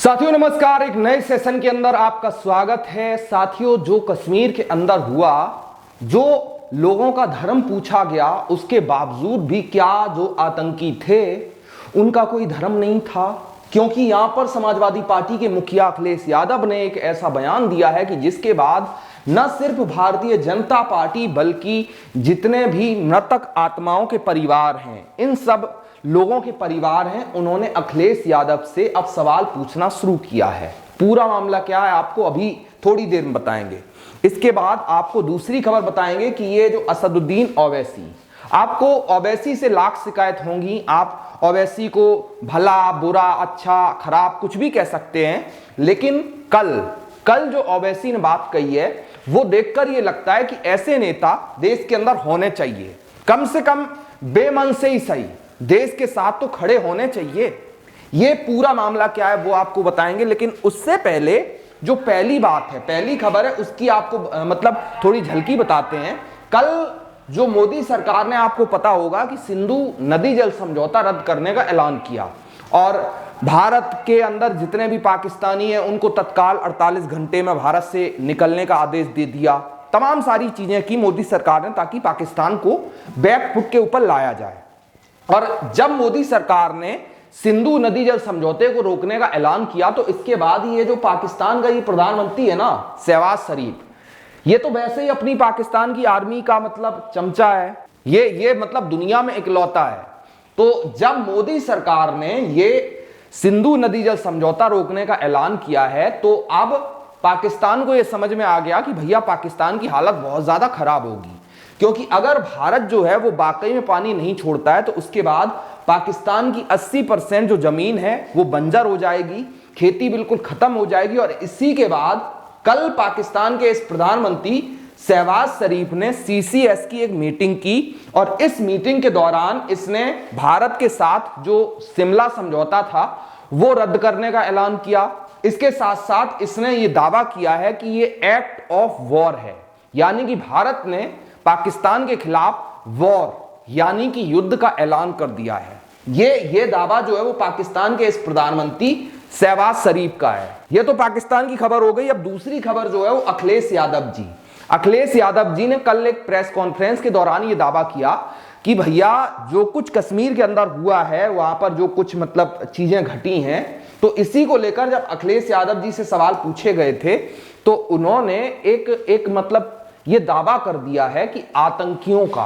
साथियों नमस्कार। एक नए सेशन के अंदर आपका स्वागत है। साथियों, जो कश्मीर के अंदर हुआ, जो लोगों का धर्म पूछा गया, उसके बावजूद भी क्या जो आतंकी थे उनका कोई धर्म नहीं था, क्योंकि यहां पर समाजवादी पार्टी के मुखिया अखिलेश यादव ने एक ऐसा बयान दिया है कि जिसके बाद न सिर्फ भारतीय जनता पार्टी बल्कि जितने भी मृतक आत्माओं के परिवार हैं, इन सब लोगों के परिवार हैं, उन्होंने अखिलेश यादव से अब सवाल पूछना शुरू किया है। पूरा मामला क्या है आपको अभी थोड़ी देर में बताएंगे। इसके बाद आपको दूसरी खबर बताएंगे कि ये जो असदुद्दीन ओवैसी, आपको ओवैसी से लाख शिकायत होंगी। आप ओवैसी को भला बुरा अच्छा खराब कुछ भी कह सकते हैं, लेकिन कल जो ओवैसी ने बात कही है वो देखकर ये लगता है कि ऐसे नेता देश के अंदर होने चाहिए। कम से कम बेमन से ही सही देश के साथ तो खड़े होने चाहिए। ये पूरा मामला क्या है वो आपको बताएंगे, लेकिन उससे पहले जो पहली बात है, पहली खबर है, उसकी आपको मतलब थोड़ी झलकी बताते हैं। कल जो मोदी सरकार ने, आपको पता होगा कि सिंधु नदी जल समझौता रद्द करने का ऐलान किया और भारत के अंदर जितने भी पाकिस्तानी हैं उनको तत्काल 48 घंटे में भारत से निकलने का आदेश दे दिया। तमाम सारी चीजें की मोदी सरकार ने ताकि पाकिस्तान को बैक फुट के ऊपर लाया जाए। और जब मोदी सरकार ने सिंधु नदी जल समझौते को रोकने का ऐलान किया तो इसके बाद ये जो पाकिस्तान का ये प्रधानमंत्री है ना, शहबाज शरीफ, ये तो वैसे ही अपनी पाकिस्तान की आर्मी का मतलब चमचा है। ये मतलब दुनिया में इकलौता है। तो जब मोदी सरकार ने ये सिंधु नदी जल समझौता रोकने का ऐलान किया है तो अब पाकिस्तान को यह समझ में आ गया कि भैया पाकिस्तान की हालत बहुत ज्यादा खराब होगी, क्योंकि अगर भारत जो है वो वाकई में पानी नहीं छोड़ता है तो उसके बाद पाकिस्तान की 80% जो जमीन है वो बंजर हो जाएगी, खेती बिल्कुल खत्म हो जाएगी। और इसी के बाद कल पाकिस्तान के इस प्रधानमंत्री शहबाज शरीफ ने सीसीएस की एक मीटिंग की और इस मीटिंग के दौरान इसने भारत के साथ जो शिमला समझौता था वो रद्द करने का ऐलान किया। इसके साथ साथ इसने ये दावा किया है कि ये एक्ट ऑफ वॉर है, यानी कि भारत ने पाकिस्तान के खिलाफ वॉर यानी कि युद्ध का ऐलान कर दिया है। ये दावा जो है वो पाकिस्तान के इस प्रधानमंत्री शहबाज शरीफ का है। ये तो पाकिस्तान की खबर हो गई। अब दूसरी खबर जो है वो अखिलेश यादव जी ने कल एक प्रेस कॉन्फ्रेंस के दौरान ये दावा किया कि भैया जो कुछ कश्मीर के अंदर हुआ है, वहां पर जो कुछ मतलब चीजें घटी हैं, तो इसी को लेकर जब अखिलेश यादव जी से सवाल पूछे गए थे तो उन्होंने एक मतलब ये दावा कर दिया है कि आतंकियों का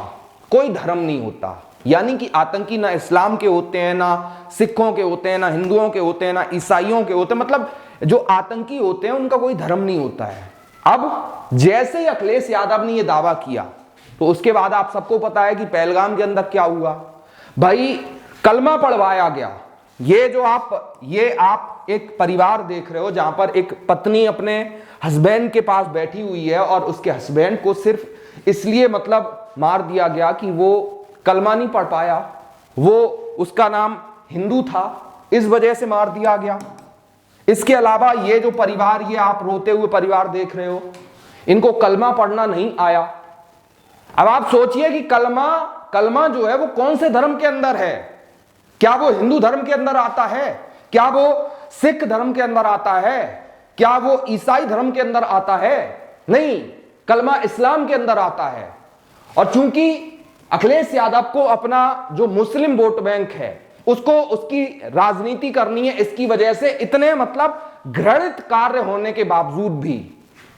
कोई धर्म नहीं होता, यानी कि आतंकी ना इस्लाम के होते हैं, ना सिखों के होते हैं, ना हिंदुओं के होते हैं, ना ईसाइयों के होते हैं, मतलब जो आतंकी होते हैं उनका कोई धर्म नहीं होता है। अब जैसे ही अखिलेश यादव ने यह दावा किया तो उसके बाद आप सबको पता है कि पहलगाम के अंदर क्या हुआ। भाई कलमा पढ़वाया गया। ये आप एक परिवार देख रहे हो जहां पर एक पत्नी अपने हस्बैंड के पास बैठी हुई है और उसके हस्बैंड को सिर्फ इसलिए मतलब मार दिया गया कि वो कलमा नहीं पढ़ पाया, वो उसका नाम हिंदू था, इस वजह से मार दिया गया। इसके अलावा ये जो परिवार, ये आप रोते हुए परिवार देख रहे हो, इनको कलमा पढ़ना नहीं आया। अब आप सोचिए कि कलमा जो है वो कौन से धर्म के अंदर है? क्या वो हिंदू धर्म के अंदर आता है? क्या वो सिख धर्म के अंदर आता है? क्या वो ईसाई धर्म के अंदर आता है? नहीं, कलमा इस्लाम के अंदर आता है। और चूंकि अखिलेश यादव को अपना जो मुस्लिम वोट बैंक है उसको उसकी राजनीति करनी है, इसकी वजह से इतने मतलब घृणित कार्य होने के बावजूद भी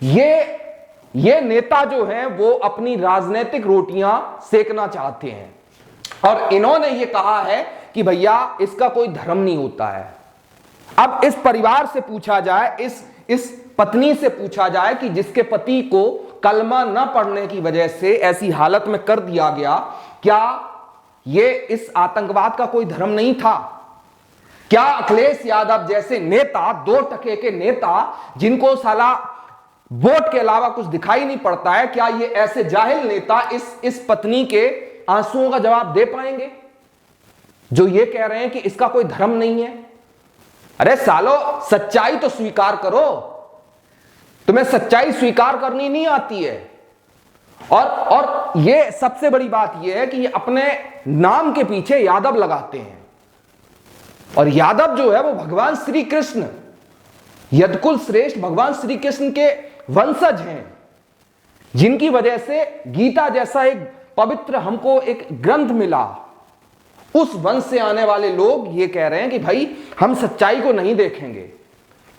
ये नेता जो हैं वो अपनी राजनीतिक रोटियां सेकना चाहते हैं और इन्होंने ये कहा है कि भैया इसका कोई धर्म नहीं होता है। अब इस परिवार से पूछा जाए, इस पत्नी से पूछा जाए कि जिसके पति को कलमा न पढ़ने की वजह से ऐसी हालत में कर दिया गया, क्या ये इस आतंकवाद का कोई धर्म नहीं था? क्या अखिलेश यादव जैसे नेता, 2 टके के नेता जिनको साला वोट के अलावा कुछ दिखाई नहीं पड़ता है, क्या ये ऐसे जाहिल नेता इस पत्नी के आंसुओं का जवाब दे पाएंगे जो ये कह रहे हैं कि इसका कोई धर्म नहीं है? अरे सालो, सच्चाई तो स्वीकार करो। तुम्हें सच्चाई स्वीकार करनी नहीं आती है। और ये सबसे बड़ी बात यह है कि ये अपने नाम के पीछे यादव लगाते हैं और यादव जो है वो भगवान श्री कृष्ण यदकुल श्रेष्ठ भगवान श्री कृष्ण के वंशज हैं, जिनकी वजह से गीता जैसा एक पवित्र हमको एक ग्रंथ मिला, उस वंश से आने वाले लोग ये कह रहे हैं कि भाई हम सच्चाई को नहीं देखेंगे।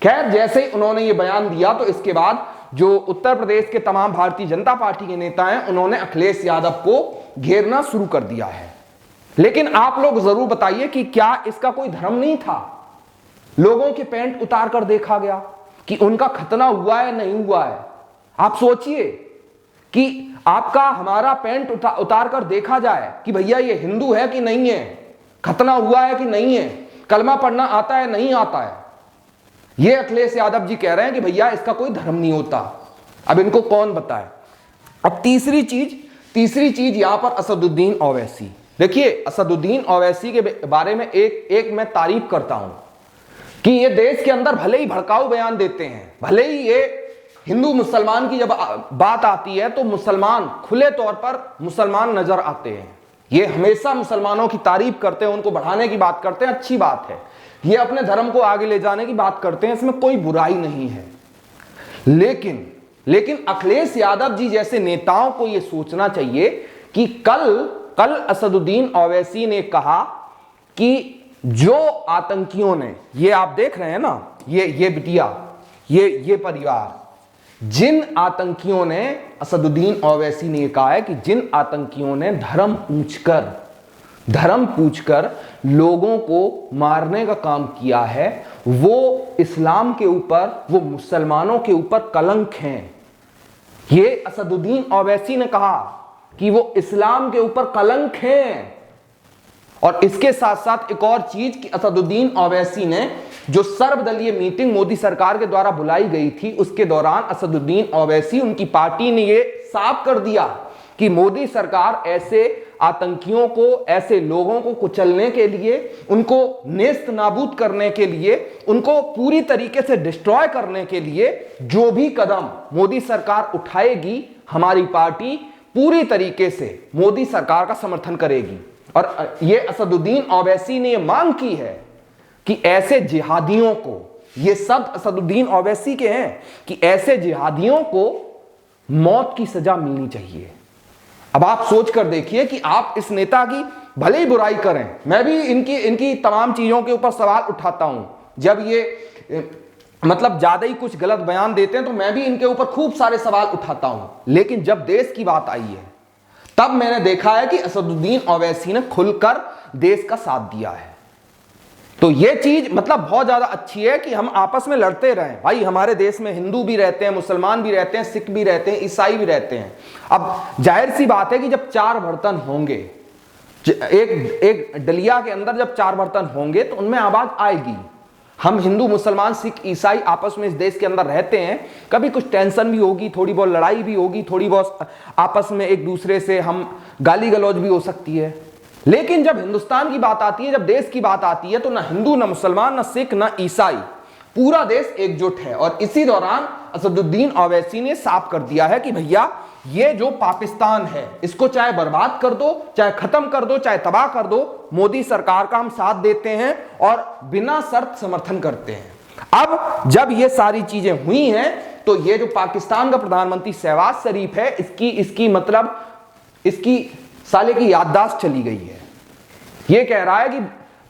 खैर, जैसे ही उन्होंने ये बयान दिया तो इसके बाद जो उत्तर प्रदेश के तमाम भारतीय जनता पार्टी के नेता हैं, उन्होंने अखिलेश यादव को घेरना शुरू कर दिया है। लेकिन आप लोग जरूर बताइए कि क्या इसका कोई धर्म नहीं था? लोगों के पैंट उतार कर देखा गया कि उनका खतना हुआ है नहीं हुआ है। आप सोचिए कि आपका हमारा पैंट उतार कर देखा जाए कि भैया ये हिंदू है कि नहीं है, खतना हुआ है कि नहीं है, कलमा पढ़ना आता है नहीं आता है। ये अखिलेश यादव जी कह रहे हैं कि भैया इसका कोई धर्म नहीं होता। अब इनको कौन बताए? अब तीसरी चीज यहां पर असदुद्दीन ओवैसी। देखिए, असदुद्दीन ओवैसी के बारे में एक मैं तारीफ करता हूं कि ये देश के अंदर भले ही भड़काऊ बयान देते हैं, भले ही ये हिंदू मुसलमान की जब बात आती है तो मुसलमान खुले तौर पर मुसलमान नजर आते हैं। ये हमेशा मुसलमानों की तारीफ करते हैं, उनको बढ़ाने की बात करते हैं, अच्छी बात है। ये अपने धर्म को आगे ले जाने की बात करते हैं, इसमें कोई बुराई नहीं है। लेकिन अखिलेश यादव जी जैसे नेताओं को यह सोचना चाहिए कि कल असदुद्दीन ओवैसी ने कहा कि जो आतंकियों ने, ये आप देख रहे हैं ना, ये बिटिया, ये परिवार, जिन आतंकियों ने, असदुद्दीन ओवैसी ने कहा है कि जिन आतंकियों ने धर्म पूछकर लोगों को मारने का काम किया है, वो इस्लाम के ऊपर, वो मुसलमानों के ऊपर कलंक हैं। ये असदुद्दीन ओवैसी ने कहा कि वो इस्लाम के ऊपर कलंक हैं। और इसके साथ साथ एक और चीज कि असदुद्दीन ओवैसी ने जो सर्वदलीय मीटिंग मोदी सरकार के द्वारा बुलाई गई थी, उसके दौरान असदुद्दीन ओवैसी, उनकी पार्टी ने ये साफ कर दिया कि मोदी सरकार ऐसे आतंकियों को, ऐसे लोगों को कुचलने के लिए, उनको नेस्त नाबूद करने के लिए, उनको पूरी तरीके से डिस्ट्रॉय करने के लिए जो भी कदम मोदी सरकार उठाएगी, हमारी पार्टी पूरी तरीके से मोदी सरकार का समर्थन करेगी। और ये असदुद्दीन ओवैसी ने मांग की है कि ऐसे जिहादियों को, ये शब्द असदुद्दीन ओवैसी के हैं, कि ऐसे जिहादियों को मौत की सजा मिलनी चाहिए। अब आप सोच कर देखिए कि आप इस नेता की भले ही बुराई करें, मैं भी इनकी तमाम चीजों के ऊपर सवाल उठाता हूं। जब ये मतलब ज्यादा ही कुछ गलत बयान देते हैं तो मैं भी इनके ऊपर खूब सारे सवाल उठाता हूं। लेकिन जब देश की बात आई है, तब मैंने देखा है कि असदुद्दीन ओवैसी ने खुलकर देश का साथ दिया है। तो यह चीज मतलब बहुत ज्यादा अच्छी है कि हम आपस में लड़ते रहें। भाई, हमारे देश में हिंदू भी रहते हैं, मुसलमान भी रहते हैं, सिख भी रहते हैं, ईसाई भी रहते हैं। अब जाहिर सी बात है कि जब 4 बर्तन होंगे, एक डलिया के अंदर जब 4 बर्तन होंगे तो उनमें आवाज आएगी। हम हिंदू, मुसलमान, सिख, ईसाई आपस में इस देश के अंदर रहते हैं। कभी कुछ टेंशन भी होगी, थोड़ी बहुत लड़ाई भी होगी, थोड़ी बहुत आपस में एक दूसरे से हम गाली गलौज भी हो सकती है। लेकिन जब हिंदुस्तान की बात आती है, जब देश की बात आती है, तो ना हिंदू, ना मुसलमान, ना सिख, ना ईसाई, पूरा देश एकजुट है। और इसी दौरान असदुद्दीन ओवैसी ने साफ कर दिया है कि भैया ये जो पाकिस्तान है, इसको चाहे बर्बाद कर दो, चाहे खत्म कर दो, चाहे तबाह कर दो, मोदी सरकार का हम साथ देते हैं और बिना शर्त समर्थन करते हैं। अब जब ये सारी चीजें हुई हैं तो ये जो पाकिस्तान का प्रधानमंत्री शहबाज शरीफ है, इसकी साले की याददाश्त चली गई है। ये कह रहा है कि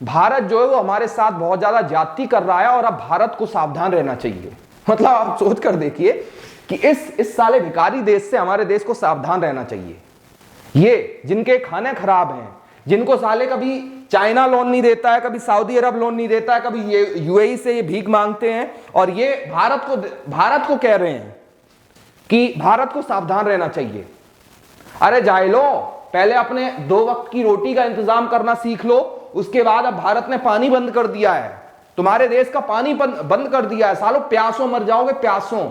भारत जो है वो हमारे साथ बहुत ज्यादा ज्यादती कर रहा है और अब भारत को सावधान रहना चाहिए। मतलब आप सोच कर देखिए कि इस साले भिखारी देश से हमारे देश को सावधान रहना चाहिए। ये जिनके खाने खराब हैं, जिनको साले कभी चाइना लोन नहीं देता है, कभी सऊदी अरब लोन नहीं देता है, कभी ये यूएई से ये भीख मांगते हैं, और ये भारत को कह रहे हैं कि भारत को सावधान रहना चाहिए। अरे जाहिलो, पहले अपने 2 वक्त की रोटी का इंतजाम करना सीख लो। उसके बाद अब भारत ने पानी बंद कर दिया है, तुम्हारे देश का पानी बंद कर दिया है। सालों प्यासों मर जाओगे, प्यासों।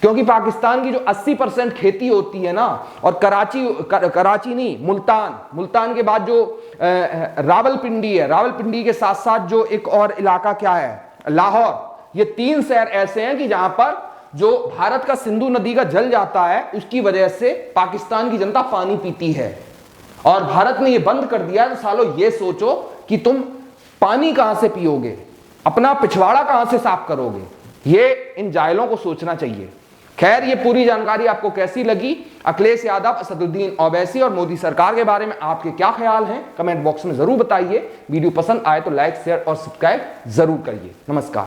क्योंकि पाकिस्तान की जो 80% खेती होती है ना, और कराची नहीं, मुल्तान के बाद जो रावलपिंडी है, रावलपिंडी के साथ साथ जो एक और इलाका क्या है, लाहौर, ये 3 शहर ऐसे हैं कि जहां पर जो भारत का सिंधु नदी का जल जाता है, उसकी वजह से पाकिस्तान की जनता पानी पीती है। और भारत ने ये बंद कर दिया। तो सालों ये सोचो कि तुम पानी कहां से पियोगे, अपना पिछवाड़ा कहां से साफ करोगे। ये इन जाहिलों को सोचना चाहिए। खैर, ये पूरी जानकारी आपको कैसी लगी? अखिलेश यादव, असदुद्दीन ओवैसी और मोदी सरकार के बारे में आपके क्या ख्याल हैं? कमेंट बॉक्स में जरूर बताइए। वीडियो पसंद आए तो लाइक, शेयर और सब्सक्राइब जरूर करिए। नमस्कार।